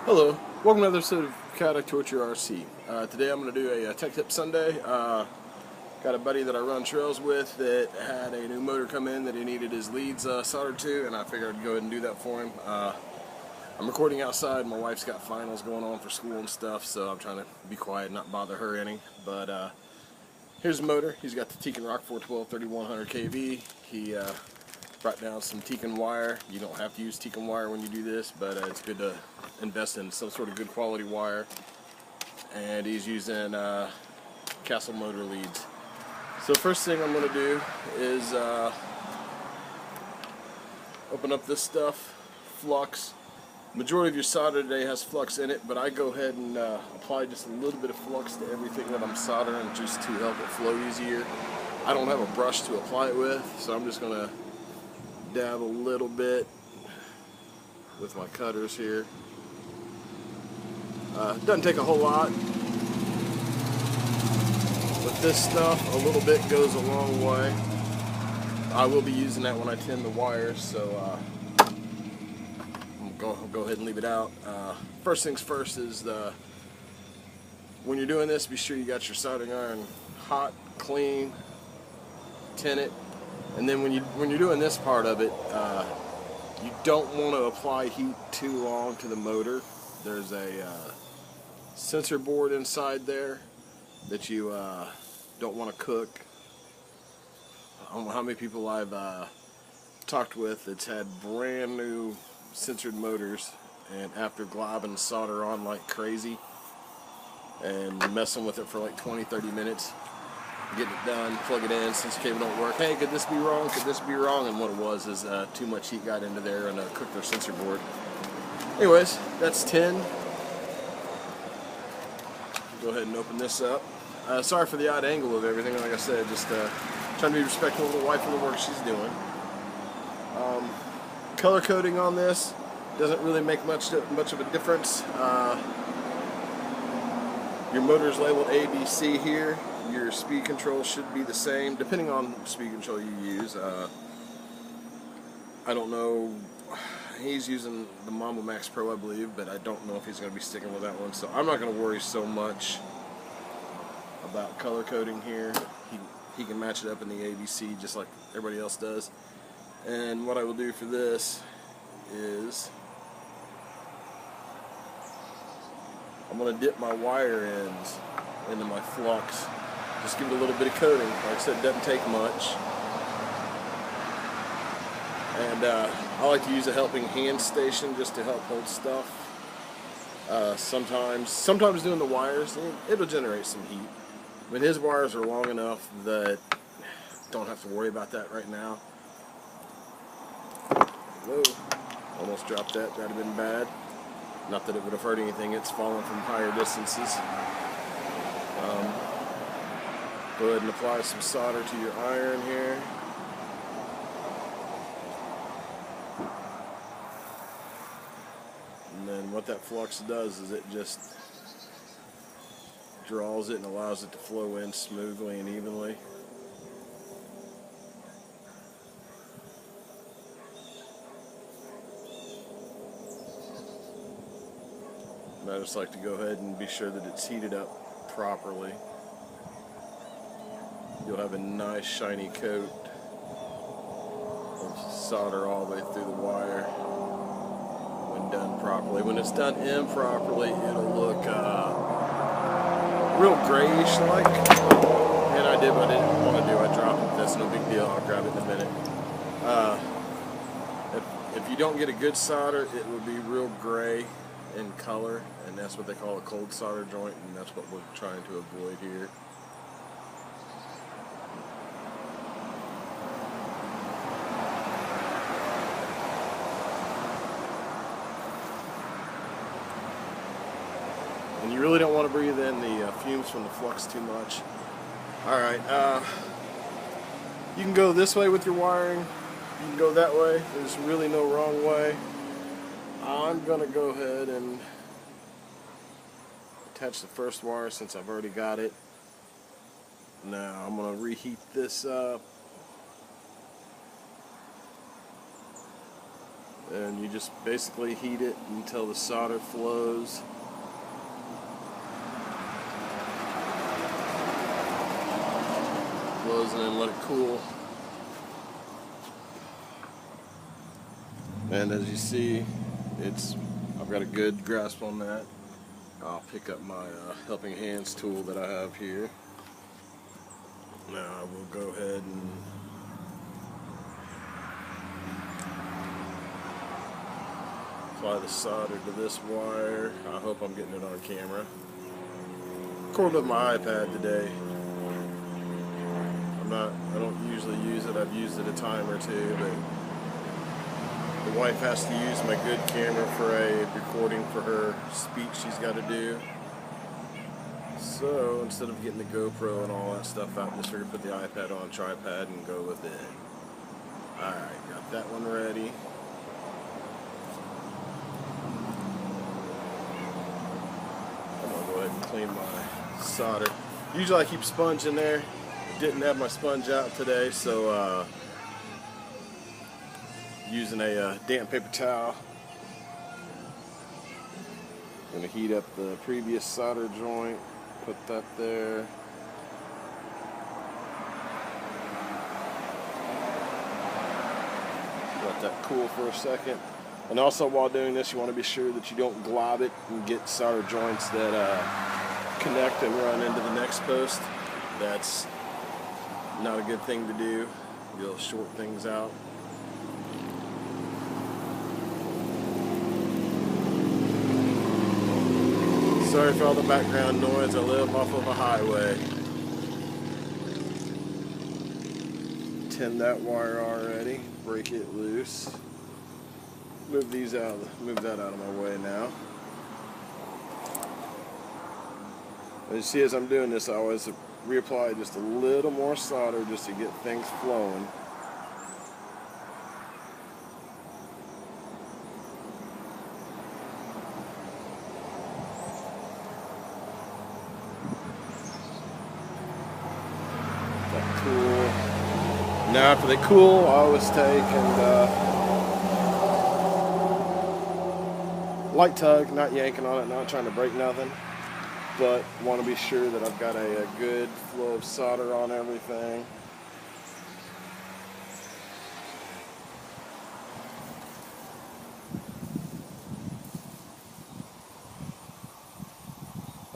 Hello, welcome to another episode of Chaotic Torture RC. Today I'm going to do a Tech Tip Sunday. Got a buddy that I run trails with that had a new motor come in that he needed his leads soldered to, and I figured I'd go ahead and do that for him. I'm recording outside. My wife's got finals going on for school and stuff, so I'm trying to be quiet and not bother her any. But here's the motor. He's got the Tekin Rock 412 3100 kV. He brought down some Tekin wire. You don't have to use Tekin wire when you do this, but it's good to invest in some sort of good quality wire. And he's using Castle motor leads. So first thing I'm going to do is open up this stuff, flux. Majority of your solder today has flux in it, but I go ahead and apply just a little bit of flux to everything that I'm soldering just to help it flow easier. I don't have a brush to apply it with, so I'm just going to dab a little bit with my cutters here. Doesn't take a whole lot. With this stuff, a little bit goes a long way. I will be using that when I tin the wires, so I'll go ahead and leave it out. First things first is when you're doing this, be sure you got your soldering iron hot, clean, tin it. And then when you're doing this part of it, you don't want to apply heat too long to the motor. There's a sensor board inside there that you don't want to cook. I don't know how many people I've talked with that's had brand new sensored motors, and after globbing solder on like crazy and messing with it for like 20-30 minutes, getting it done, plug it in, sensor cable don't work. Hey, could this be wrong? Could this be wrong? And what it was is too much heat got into there and cooked their sensor board. Anyways, that's 10. Go ahead and open this up. Sorry for the odd angle of everything. Like I said, just trying to be respectful of the wife and the work she's doing. Color coding on this doesn't really make much of a difference. Your motor is labeled ABC here. Your speed control should be the same, depending on the speed control you use. I don't know. He's using the Mamba Max Pro, I believe, but I don't know if he's going to be sticking with that one. So I'm not going to worry so much about color coding here. He can match it up in the ABC just like everybody else does. And what I will do for this is I'm going to dip my wire ends into my flux. Just give it a little bit of coating. Like I said, it doesn't take much. And I like to use a helping hand station just to help hold stuff. Sometimes doing the wires, it'll generate some heat. I mean, his wires are long enough that don't have to worry about that right now. Whoa, almost dropped that. That'd have been bad. Not that it would have hurt anything. It's fallen from higher distances. Go ahead and apply some solder to your iron here. And then what that flux does is it just draws it and allows it to flow in smoothly and evenly. And I just like to go ahead and be sure that it's heated up properly. You'll have a nice shiny coat of solder all the way through the wire when done properly. When it's done improperly, it'll look real grayish like. And I did what I didn't want to do. I dropped it. That's no big deal. I'll grab it in a minute. If you don't get a good solder, it will be real gray in color, and that's what they call a cold solder joint, and that's what we're trying to avoid here. And you really don't want to breathe in the fumes from the flux too much. Alright, you can go this way with your wiring, you can go that way, there's really no wrong way. I'm going to go ahead and attach the first wire since I've already got it. Now I'm going to reheat this up. and you just basically heat it until the solder flows. And then let it cool. And as you see, I've got a good grasp on that. I'll pick up my helping hands tool that I have here. Now I will go ahead and apply the solder to this wire. I hope I'm getting it on camera. Recording with my iPad today. I don't usually use it. I've used it a time or two, but the wife has to use my good camera for a recording for her speech she's got to do. So instead of getting the GoPro and all that stuff out, I'm just going to put the iPad on tripod and go with it. Alright, got that one ready. I'm going to go ahead and clean my solder. Usually I keep sponge in there. Didn't have my sponge out today, so using a damp paper towel. I'm going to heat up the previous solder joint, put that there. Let that cool for a second. And also while doing this, you want to be sure that you don't glob it and get solder joints that connect and run into the next post. That's not a good thing to do. You'll short things out. Sorry for all the background noise. I live off of a highway. Tin that wire already. Break it loose. Move that out of my way now. As you see, as I'm doing this, I always reapply just a little more solder just to get things flowing. That cool. Now after they cool, I always take and light tug, not yanking on it, not trying to break nothing. But want to be sure that I've got a good flow of solder on everything.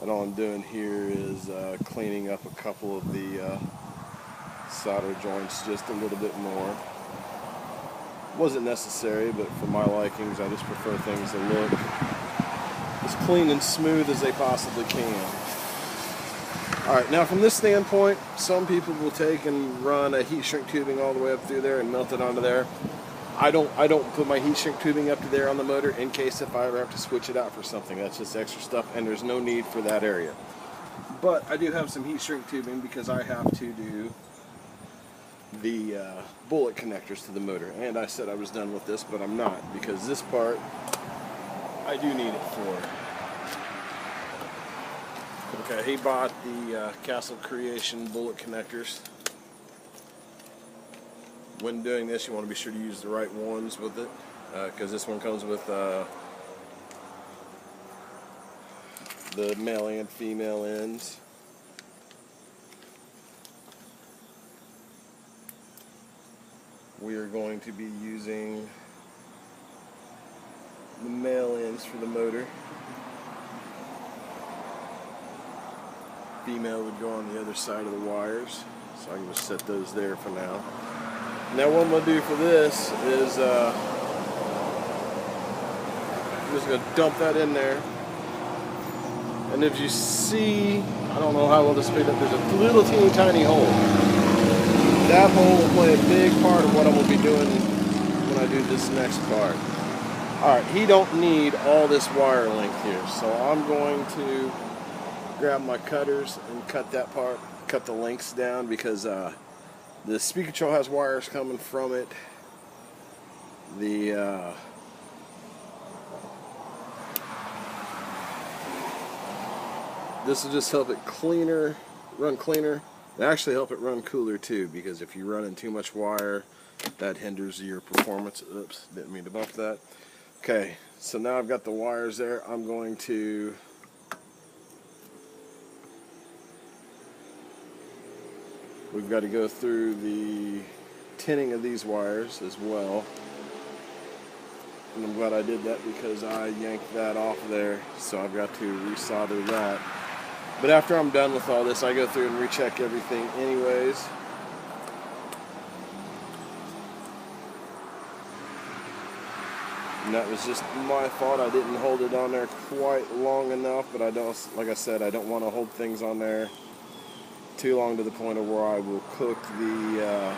And all I'm doing here is cleaning up a couple of the solder joints just a little bit more. Wasn't necessary, but for my likings, I just prefer things to look as clean and smooth as they possibly can. Alright, now from this standpoint, some people will take and run a heat shrink tubing all the way up through there and melt it onto there. I don't put my heat shrink tubing up to there on the motor in case if I ever have to switch it out for something. That's just extra stuff, and there's no need for that area. But I do have some heat shrink tubing because I have to do the bullet connectors to the motor. And I said I was done with this, but I'm not, because this part I do need it for. Okay, he bought the Castle Creation bullet connectors. When doing this, you want to be sure to use the right ones with it, because this one comes with the male and female ends. We are going to be using the male ends for the motor. Female would go on the other side of the wires, so I can just set those there for now. Now what I'm going to do for this is I'm just going to dump that in there. And if you see, I don't know how well this picked up, there's a little teeny tiny hole. That hole will play a big part of what I will be doing when I do this next part. Alright, he don't need all this wire length here, so I'm going to grab my cutters and cut that part, cut the lengths down, because the speed control has wires coming from it. This will just help it run cleaner, and actually help it run cooler too, because if you're running too much wire, that hinders your performance. Oops, didn't mean to bump that. Okay, so now I've got the wires there. I'm going to we've got to go through the tinning of these wires as well. And I'm glad I did that because I yanked that off there, so I've got to resolder that. But after I'm done with all this, I go through and recheck everything anyways. And that was just my fault. I didn't hold it on there quite long enough, but I don't, like I said, I don't want to hold things on there too long to the point of where I will cook the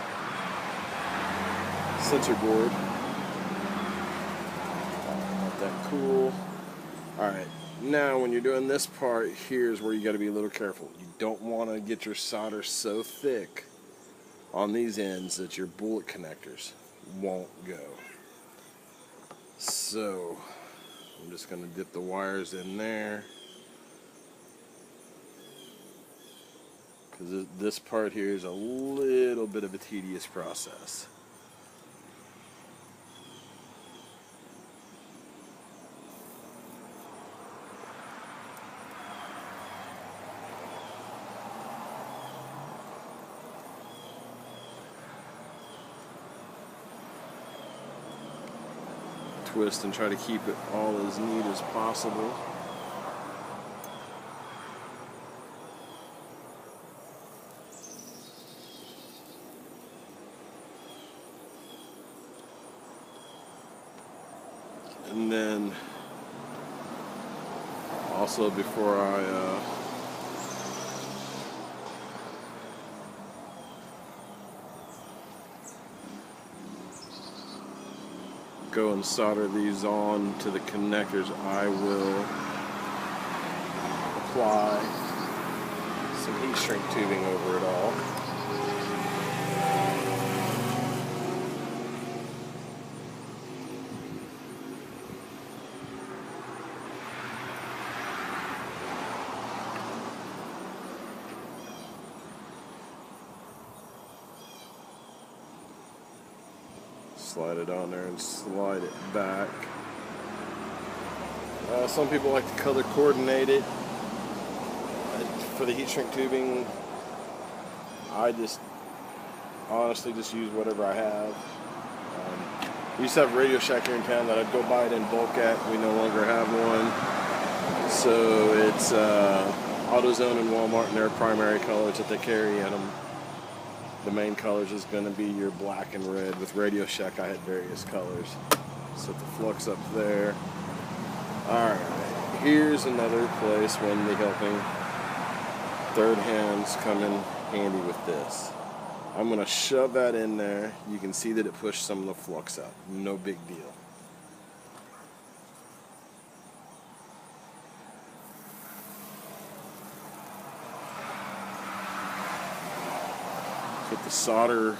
sensor board. Let that cool. Alright, now when you're doing this part, here's where you got to be a little careful. You don't want to get your solder so thick on these ends that your bullet connectors won't go. So I'm just going to dip the wires in there, because this part here is a little bit of a tedious process. Twist and try to keep it all as neat as possible. And then also before I go and solder these on to the connectors, I will apply some heat shrink tubing over it all. Slide it on there and slide it back. Some people like to color coordinate it. For the heat shrink tubing, I just honestly just use whatever I have. We used to have a Radio Shack here in town that I'd go buy it in bulk at. We no longer have one. So it's AutoZone and Walmart and their primary colors that they carry in them. The main colors is going to be your black and red. With Radio Shack, I had various colors. Set the flux up there. Alright, here's another place when the helping third hands come in handy with this. I'm going to shove that in there. You can see that it pushed some of the flux out. No big deal. Put the solder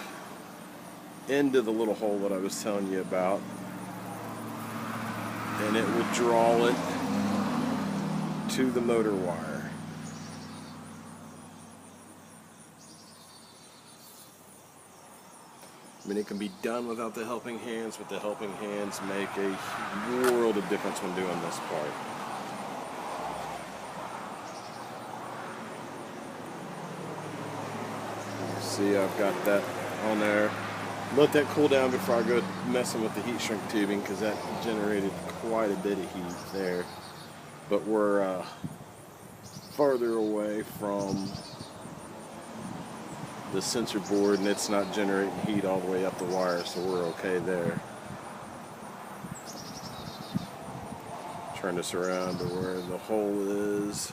into the little hole that I was telling you about, and it will draw it to the motor wire. I mean, it can be done without the helping hands, but the helping hands make a world of difference when doing this part. See, I've got that on there. Let that cool down before I go messing with the heat shrink tubing, because that generated quite a bit of heat there. But we're farther away from the sensor board, and it's not generating heat all the way up the wire, so we're okay there. Turn this around to where the hole is.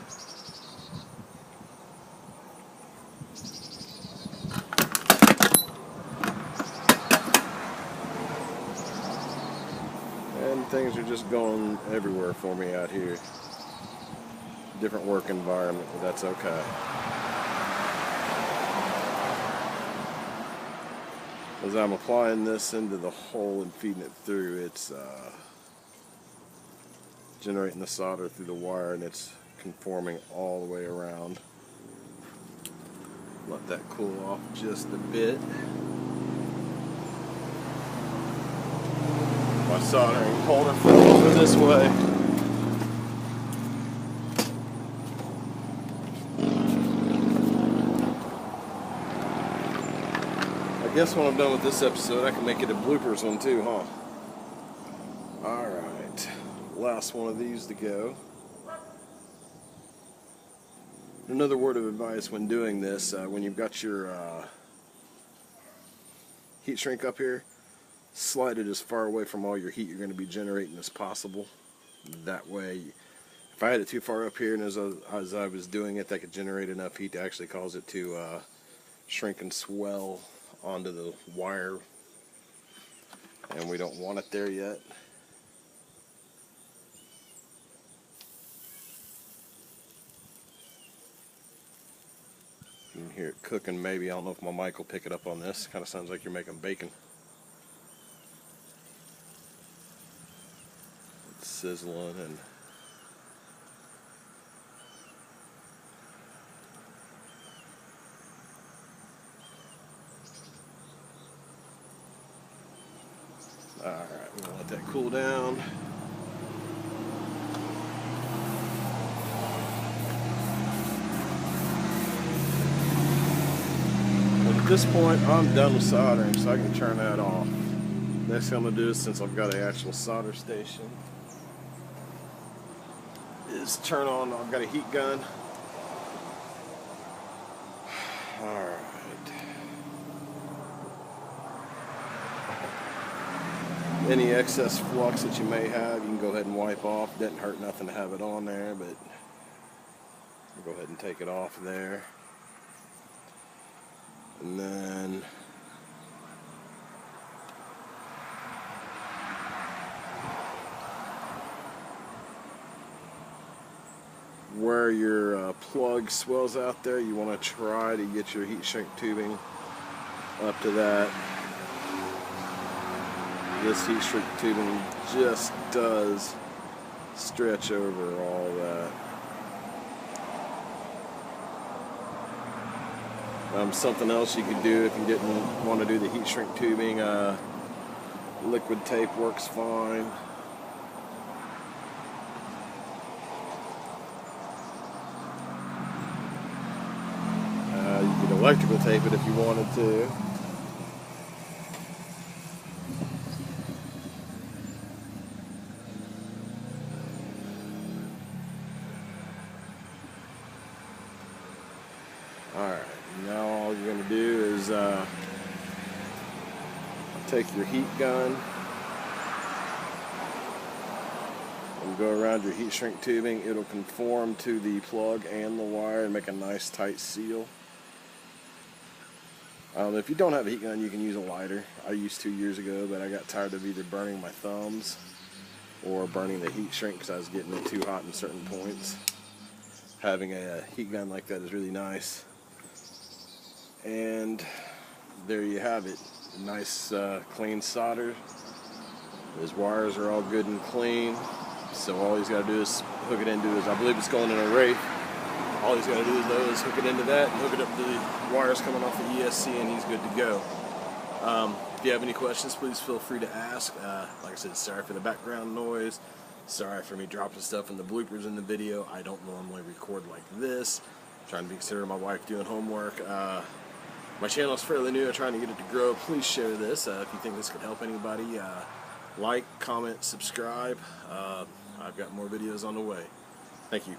And things are just going everywhere for me out here. Different work environment, but that's okay. As I'm applying this into the hole and feeding it through, it's generating the solder through the wire, and it's conforming all the way around. Let that cool off just a bit. my soldering holder flip over this way. I guess when I'm done with this episode, I can make it a bloopers one too, huh? Alright, last one of these to go. Another word of advice when doing this, when you've got your heat shrink up here, slide it as far away from all your heat you're going to be generating as possible. That way, if I had it too far up here and as I was doing it, that could generate enough heat to actually cause it to shrink and swell onto the wire, and we don't want it there yet. You can hear it cooking maybe. I don't know if my mic will pick it up on this. Kind of sounds like you're making bacon. It's sizzling and alright, we're going to let that cool down. At this point, I'm done with soldering, so I can turn that off. Next thing I'm going to do, since I've got an actual solder station, is turn on, I've got a heat gun. Alright. Any excess flux that you may have, you can go ahead and wipe off. Didn't hurt nothing to have it on there, but I'll go ahead and take it off there. And then where your plug swells out there, you want to try to get your heat shrink tubing up to that. This heat shrink tubing just does stretch over all that. Something else you could do if you didn't want to do the heat shrink tubing, liquid tape works fine. You could electrical tape it if you wanted to. Alright, now all you're going to do is take your heat gun and go around your heat shrink tubing. It'll conform to the plug and the wire and make a nice tight seal. If you don't have a heat gun, you can use a lighter. I used to years ago, but I got tired of either burning my thumbs or burning the heat shrink because I was getting it too hot in certain points. Having a heat gun like that is really nice. And there you have it. Nice clean solder. His wires are all good and clean. So all he's got to do is hook it into his, I believe it's going in a Wraith. All he's got to do is hook it into that and hook it up to the wires coming off the ESC, and he's good to go. If you have any questions, please feel free to ask. Like I said, sorry for the background noise. Sorry for me dropping stuff in the bloopers in the video. I don't normally record like this. I'm trying to be considerate of my wife doing homework. My channel is fairly new. I'm trying to get it to grow. Please share this if you think this could help anybody. Like, comment, subscribe. I've got more videos on the way. Thank you.